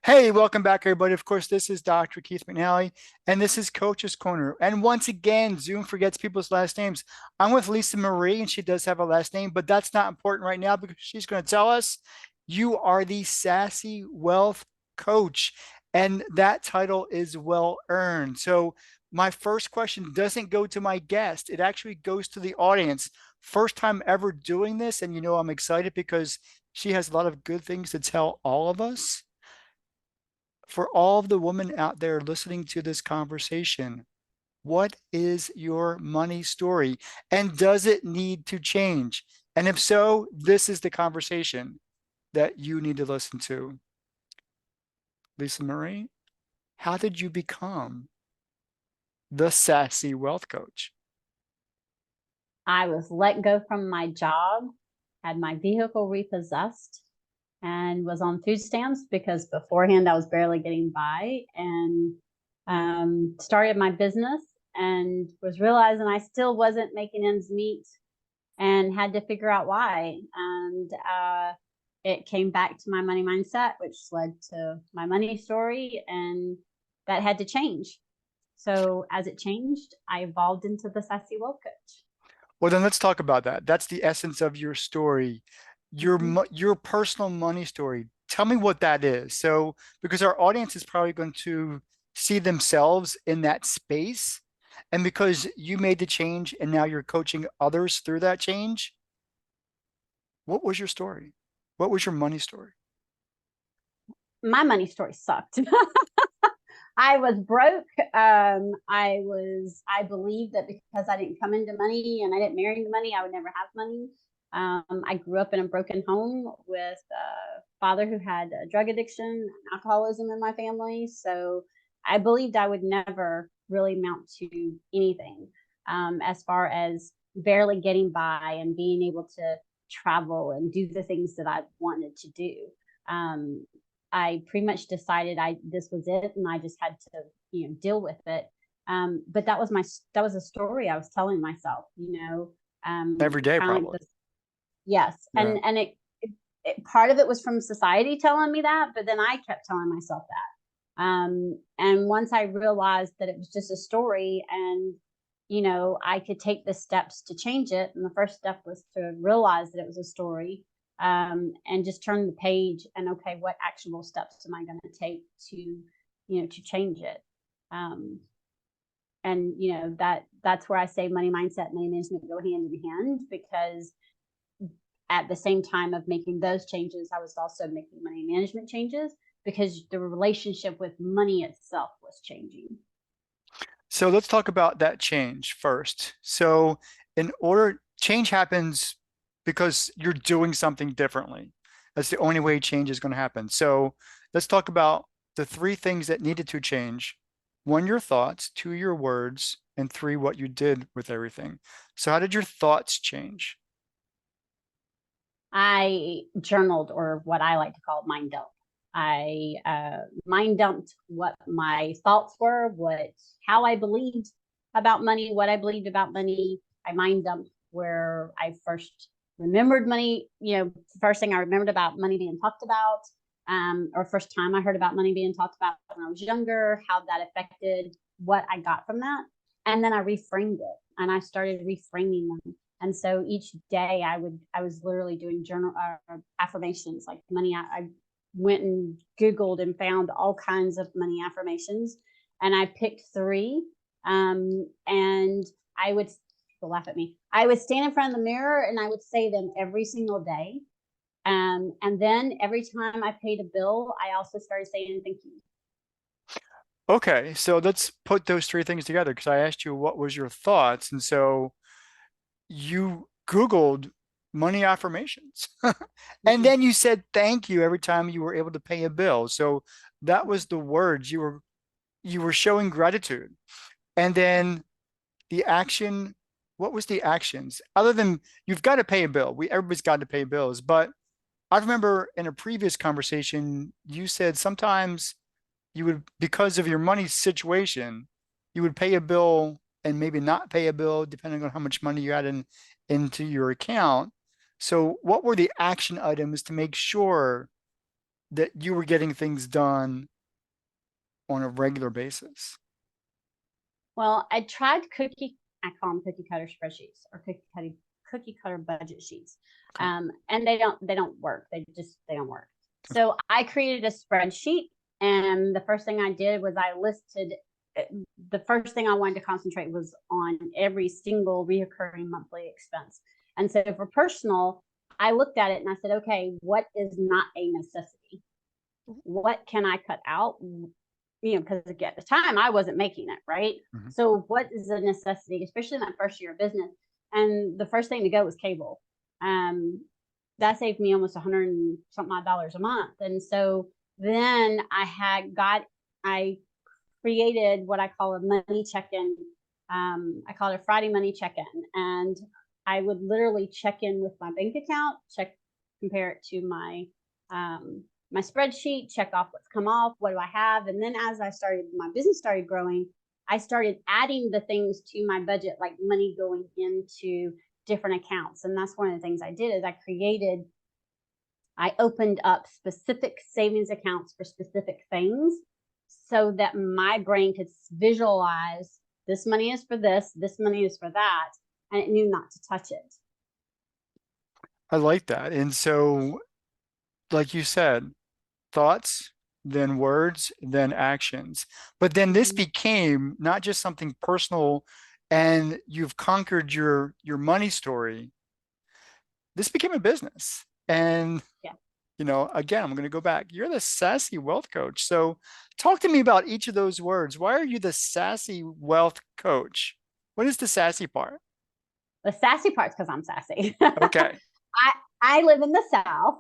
Hey, welcome back, everybody. Of course, this is Dr. Keith McNally, and this is Coach's Corner. And once again, Zoom forgets people's last names. I'm with Lisa Marie, and she does have a last name, but that's not important right now because she's going to tell us you are the Sassy Wealth Coach, and that title is well earned. So, my first question doesn't go to my guest, it actually goes to the audience. First time ever doing this, and I'm excited because she has a lot of good things to tell all of us. For all of the women out there listening to this conversation, what is your money story? And does it need to change? And if so, this is the conversation that you need to listen to. Lisa Marie, how did you become the Sassy Wealth Coach? I was let go from my job, had my vehicle repossessed, and was on food stamps because beforehand I was barely getting by, and started my business and was realizing I still wasn't making ends meet and had to figure out why. And it came back to my money mindset, which led to my money story, and that had to change. So as it changed, I evolved into the Sassy Wealth Coach. Well, then let's talk about that. That's the essence of your story, Mhm. your personal money story. Tell me what that is. So, because our audience is probably going to see themselves in that space, and because you made the change and now you're coaching others through that change, what was your story? What was your money story? My money story sucked. I was broke. I believed that because I didn't come into money and I didn't marry into money, I would never have money. I grew up in a broken home with a father who had a drug addiction and alcoholism in my family. So I believed I would never really amount to anything, as far as barely getting by and being able to travel and do the things that I wanted to do. Um, I pretty much decided I this was it, and I just had to deal with it. But that was a story I was telling myself, Every day, kind of like probably. this. Yes, Yeah. and part of it was from society telling me that, but then I kept telling myself that. And once I realized that it was just a story, and I could take the steps to change it, and the first step was to realize that it was a story, and just turn the page and, okay, what actionable steps am I going to take to change it? Um, and that's where I say money mindset, money management go hand in hand, because at the same time of making those changes, I was also making money management changes because the relationship with money itself was changing. So let's talk about that change first. So, change happens because you're doing something differently. That's the only way change is going to happen. So, let's talk about the three things that needed to change. One, your thoughts, two, your words, and three, what you did with everything. So, how did your thoughts change? I journaled, or what I like to call mind dump. I mind dumped what my thoughts were, how I believed about money, what I believed about money. I mind dumped where I first remembered money. First thing I remembered about money being talked about, or first time I heard about money being talked about when I was younger, how that affected what I got from that. And then I reframed it, and I started reframing them. And so each day I was literally doing journal affirmations, like money. I went and Googled and found all kinds of money affirmations, and I picked three. And I would, people laugh at me. I would stand in front of the mirror and I would say them every single day. And then every time I paid a bill, I also started saying thank you. Okay, so let's put those three things together because I asked you what was your thoughts, and so you Googled money affirmations. And Mhm. then you said thank you every time you were able to pay a bill. So that was the words you were showing gratitude. And then the action, what was the actions? Other than you've got to pay a bill. Everybody's got to pay bills. But I remember in a previous conversation, you said sometimes you would, because of your money situation, you would pay a bill and maybe not pay a bill depending on how much money you had into your account. So what were the action items to make sure that you were getting things done on a regular basis? Well, I tried I call them cookie cutter spreadsheets or cookie cutter budget sheets. Okay. And they don't work. They don't work. So I created a spreadsheet, and the first thing I did was I listed the first thing I wanted to concentrate was on every single reoccurring monthly expense. And so for personal, I looked at it and I said, okay, what is not a necessity? What can I cut out? Because at the time I wasn't making it, right? Mm-hmm. So what is a necessity, especially in that first year of business? And the first thing to go was cable. That saved me almost $100 and something odd dollars a month. And so then I created what I call a money check-in. I call it a Friday money check-in. And I would literally check in with my bank account, compare it to my spreadsheet, check off what's come off, what do I have? And then as my business started growing, I started adding the things to my budget, like money going into different accounts. And that's one of the things I did is I opened up specific savings accounts for specific things so that my brain could visualize this money is for this money is for that, and it knew not to touch it. I like that. And so, like you said, thoughts, then words, then actions. But then this Mm-hmm. became not just something personal and you've conquered your money story. This became a business. And Yeah. again, I'm going to go back. You're the Sassy Wealth Coach. So talk to me about each of those words. Why are you the Sassy Wealth Coach? What is the sassy part? The sassy part's because I'm sassy. Okay. I live in the South,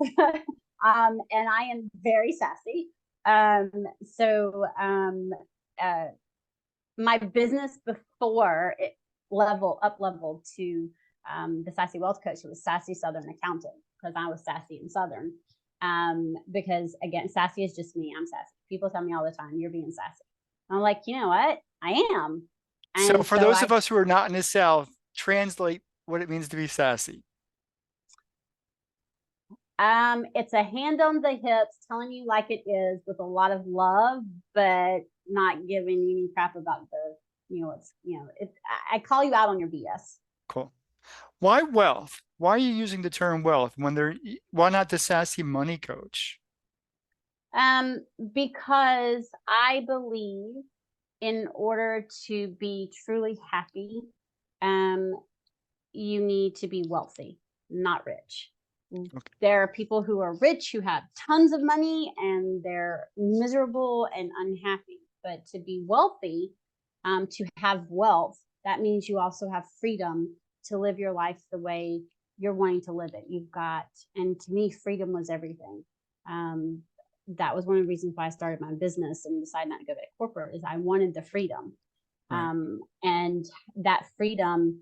and I am very sassy. Um, so uh, my business before it up leveled to the Sassy Wealth Coach, it was Sassy Southern Accountant because I was sassy and Southern. Because again, sassy is just me. I'm sassy. People tell me all the time, "You're being sassy." And I'm like, you know what? I am. So And for so those of us who are not in the South, translate what it means to be sassy. It's a hand on the hips, telling you like it is with a lot of love, but not giving you any crap about I call you out on your BS. Cool. Why wealth? Why are you using the term wealth why not the sassy money coach? Because I believe in order to be truly happy, um, you need to be wealthy, not rich. Okay. There are people who are rich who have tons of money and they're miserable and unhappy. But to be wealthy, to have wealth, that means you also have freedom to live your life the way you're wanting to live it. And to me, freedom was everything. Um, that was one of the reasons why I started my business and decided not to go back corporate is I wanted the freedom. Right. And that freedom,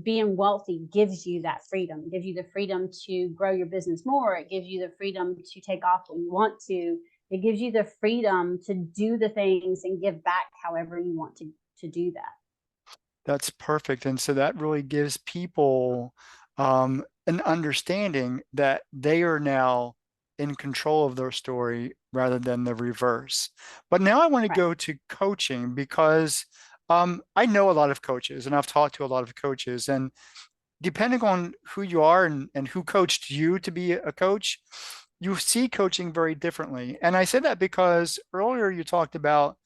being wealthy gives you that freedom. It gives you the freedom to grow your business more. It gives you the freedom to take off when you want to. It gives you the freedom to do the things and give back however you want to do that. That's perfect. And so that really gives people an understanding that they are now in control of their story rather than the reverse. But now I want to Right. go to coaching because I know a lot of coaches and I've talked to a lot of coaches. And depending on who you are and who coached you to be a coach, you see coaching very differently. And I say that because earlier you talked about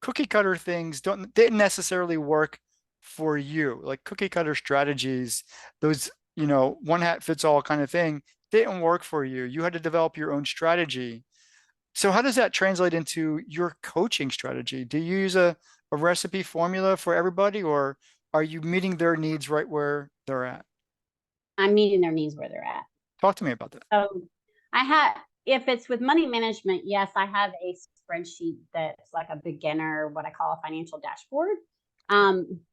cookie cutter things didn't necessarily work for you. Like cookie cutter strategies, those, one hat fits all kind of thing didn't work for you. You had to develop your own strategy. So how does that translate into your coaching strategy? Do you use a recipe formula for everybody, or are you meeting their needs right where they're at? I'm meeting their needs where they're at. Talk to me about that. So if it's with money management, yes, I have a spreadsheet that's like a beginner, what I call a financial dashboard.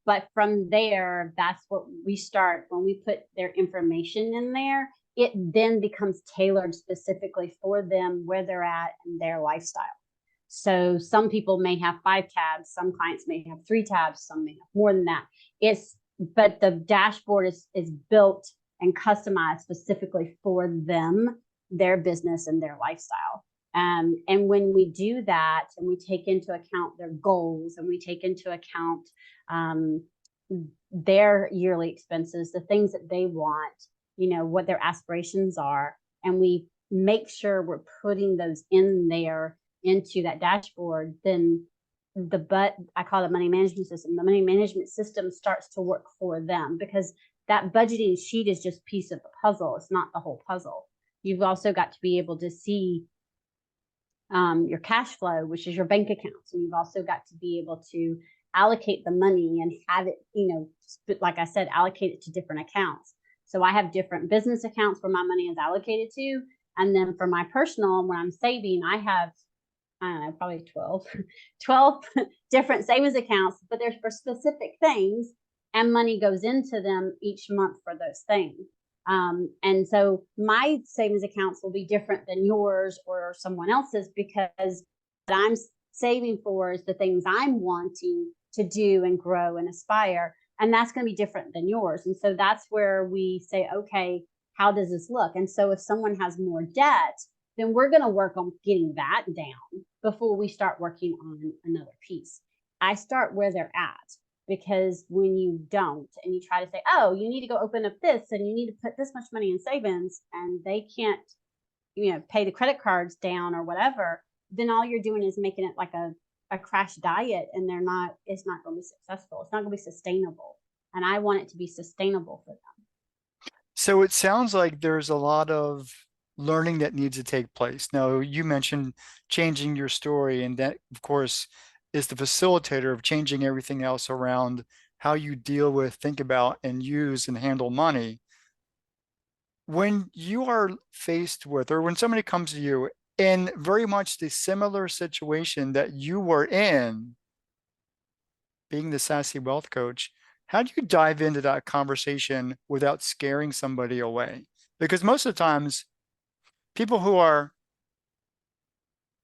But from there, that's what we start when we put their information in there. It then becomes tailored specifically for them, where they're at and their lifestyle. So some people may have 5 tabs, some clients may have 3 tabs, some may have more than that. But the dashboard is built and customized specifically for them, their business and their lifestyle. And when we do that and we take into account their goals and we take into account um, their yearly expenses, the things that they want, what their aspirations are, and we make sure we're putting those in there into that dashboard, then I call it money management system. The money management system starts to work for them, because that budgeting sheet is just a piece of the puzzle. It's not the whole puzzle. You've also got to be able to see your cash flow, which is your bank accounts. And you've also got to be able to allocate the money and have it, like I said, allocate it to different accounts. So I have different business accounts where my money is allocated to. And then for my personal, when I'm saving, I have, I don't know, probably 12 different savings accounts, but they're for specific things, and money goes into them each month for those things. And so my savings accounts will be different than yours or someone else's, because what I'm saving for is the things I'm wanting to do and grow and aspire. And that's going to be different than yours. And so that's where we say, okay, how does this look? And so if someone has more debt, then we're going to work on getting that down before we start working on another piece. I start where they're at, because when you don't and you try to say, oh, you need to go open up this and you need to put this much money in savings, and they can't, pay the credit cards down or whatever, then all you're doing is making it like a crash diet, and it's not going to be successful. It's not going to be sustainable. And I want it to be sustainable for them. So it sounds like there's a lot of learning that needs to take place. Now, you mentioned changing your story, and that, of course, is the facilitator of changing everything else around how you deal with, think about, and use and handle money. When you are faced with, or when somebody comes to you in very much the similar situation that you were in, being the Sassy Wealth Coach, how do you dive into that conversation without scaring somebody away? Because most of the times, people who are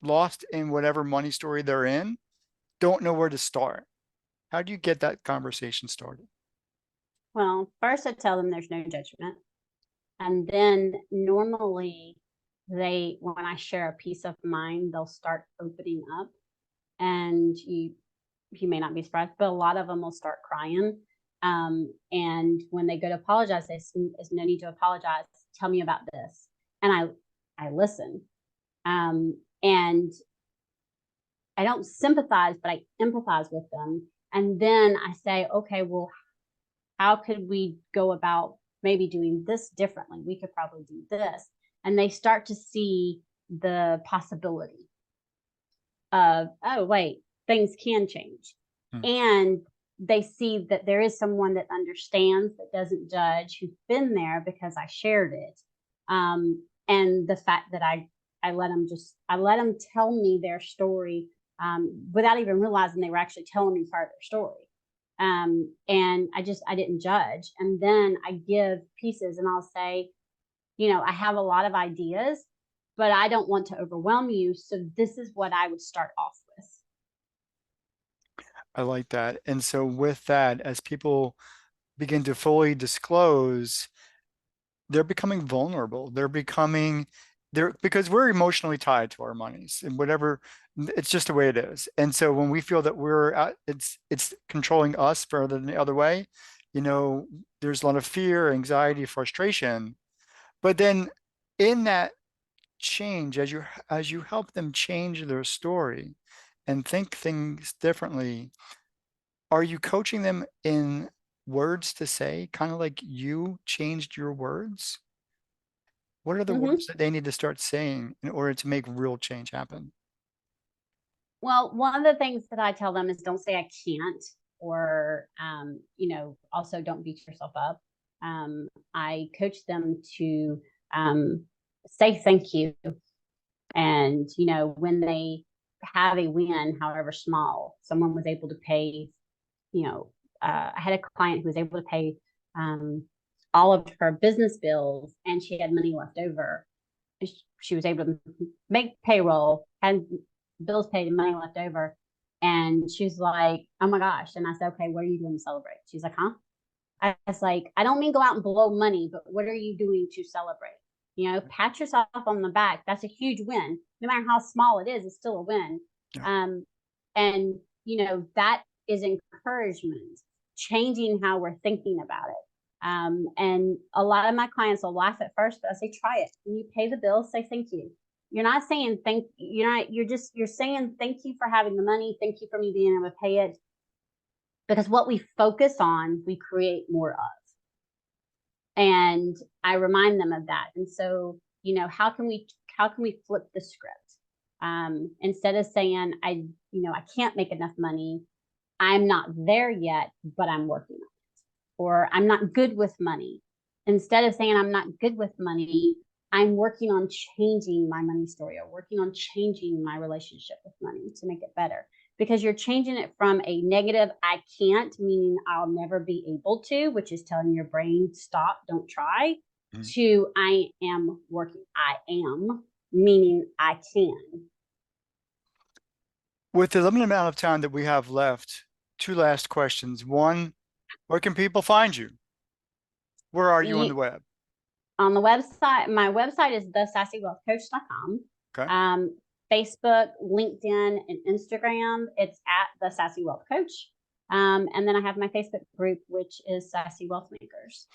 lost in whatever money story they're in don't know where to start. How do you get that conversation started? Well, first I tell them there's no judgment. And then normally when I share a piece of mind, they'll start opening up, and you may not be surprised, but a lot of them will start crying. And when they go to apologize, there's no need to apologize. Tell me about this. And I listen. And I don't sympathize, but I empathize with them. And then I say, okay, well, how could we go about maybe doing this differently? We could probably do this. And they start to see the possibility of, oh, wait, things can change. Hmm. And they see that there is someone that understands, that doesn't judge, who's been there because I shared it. And the fact that I let them tell me their story, without even realizing they were actually telling me part of their story. And I didn't judge. And then I give pieces, and I'll say, I have a lot of ideas, but I don't want to overwhelm you. So this is what I would start off with. I like that. And so, with that, as people begin to fully disclose, they're becoming vulnerable. They're because we're emotionally tied to our monies and whatever, it's just the way it is. And so when we feel that it's controlling us further than the other way, there's a lot of fear, anxiety, frustration. But then in that change, as you help them change their story and think things differently, are you coaching them in words to say, kind of like you changed your words? What are the Mm-hmm. words that they need to start saying in order to make real change happen? Well, one of the things that I tell them is don't say I can't, or, also don't beat yourself up. I coach them to say thank you. And, when they have a win, however small, someone was able to pay, I had a client who was able to pay all of her business bills, and she had money left over. She was able to make payroll, had bills paid and money left over. And she's like, oh my gosh. And I said, okay, what are you doing to celebrate? She's like, huh? I was like, I don't mean go out and blow money, but what are you doing to celebrate? Pat yourself on the back. That's a huge win. No matter how small it is, it's still a win. Yeah. And that is encouragement, changing how we're thinking about it. And a lot of my clients will laugh at first, but I say, try it. When you pay the bill, say thank you. You're not saying you're saying thank you for having the money. Thank you for me being able to pay it. Because what we focus on, we create more of. And I remind them of that. And so, how can we flip the script? Instead of saying, I can't make enough money, I'm not there yet, but I'm working on it. Or I'm not good with money. Instead of saying I'm not good with money, I'm working on changing my money story, or working on changing my relationship with money to make it better. Because you're changing it from a negative, I can't, meaning I'll never be able to, which is telling your brain, stop, don't try, to I am working. I am, meaning I can. With the limited amount of time that we have left, two last questions. One, where can people find you? Where are you on the web? On the website, my website is thesassywealthcoach.com. Okay. Facebook, LinkedIn, and Instagram, it's at the Sassy Wealth Coach. And then I have my Facebook group, which is Sassy Wealth Makers.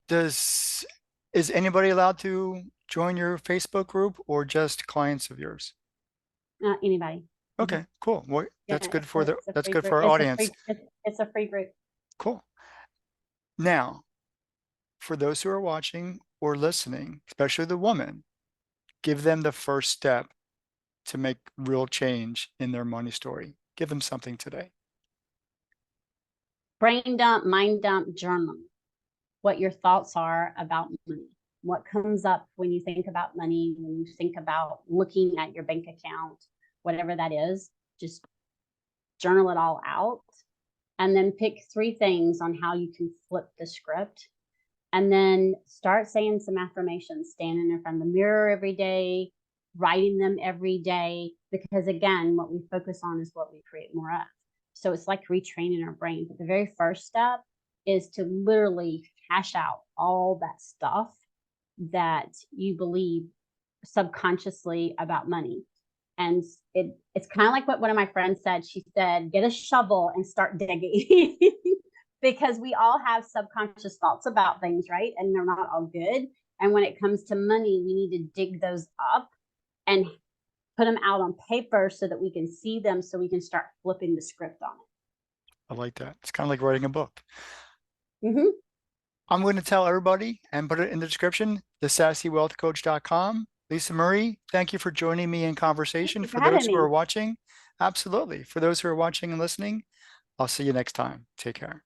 Is anybody allowed to join your Facebook group, or just clients of yours? Anybody. Okay, cool. Well, that's good for that's good group. for our audience. It's a free group. Cool. Now, for those who are watching or listening, especially the woman, give them the first step to make real change in their money story. Give them something today. Brain dump, mind dump, journal. What your thoughts are about money. What comes up when you think about money, when you think about looking at your bank account, whatever that is, just journal it all out. And then pick 3 things on how you can flip the script. And then start saying some affirmations, standing in front of the mirror every day, writing them every day. Because again, what we focus on is what we create more of. So it's like retraining our brain. But the very first step is to literally cash out all that stuff that you believe subconsciously about money. And it's kind of like what one of my friends said. She said, get a shovel and start digging. Because we all have subconscious thoughts about things, right? And they're not all good. And when it comes to money, we need to dig those up and put them out on paper so that we can see them, so we can start flipping the script on it. I like that. It's kind of like writing a book. Mm-hmm. I'm going to tell everybody and put it in the description, thesassywealthcoach.com. Lisa Marie, thank you for joining me in conversation. For those who are watching, absolutely. For those who are watching and listening, I'll see you next time. Take care.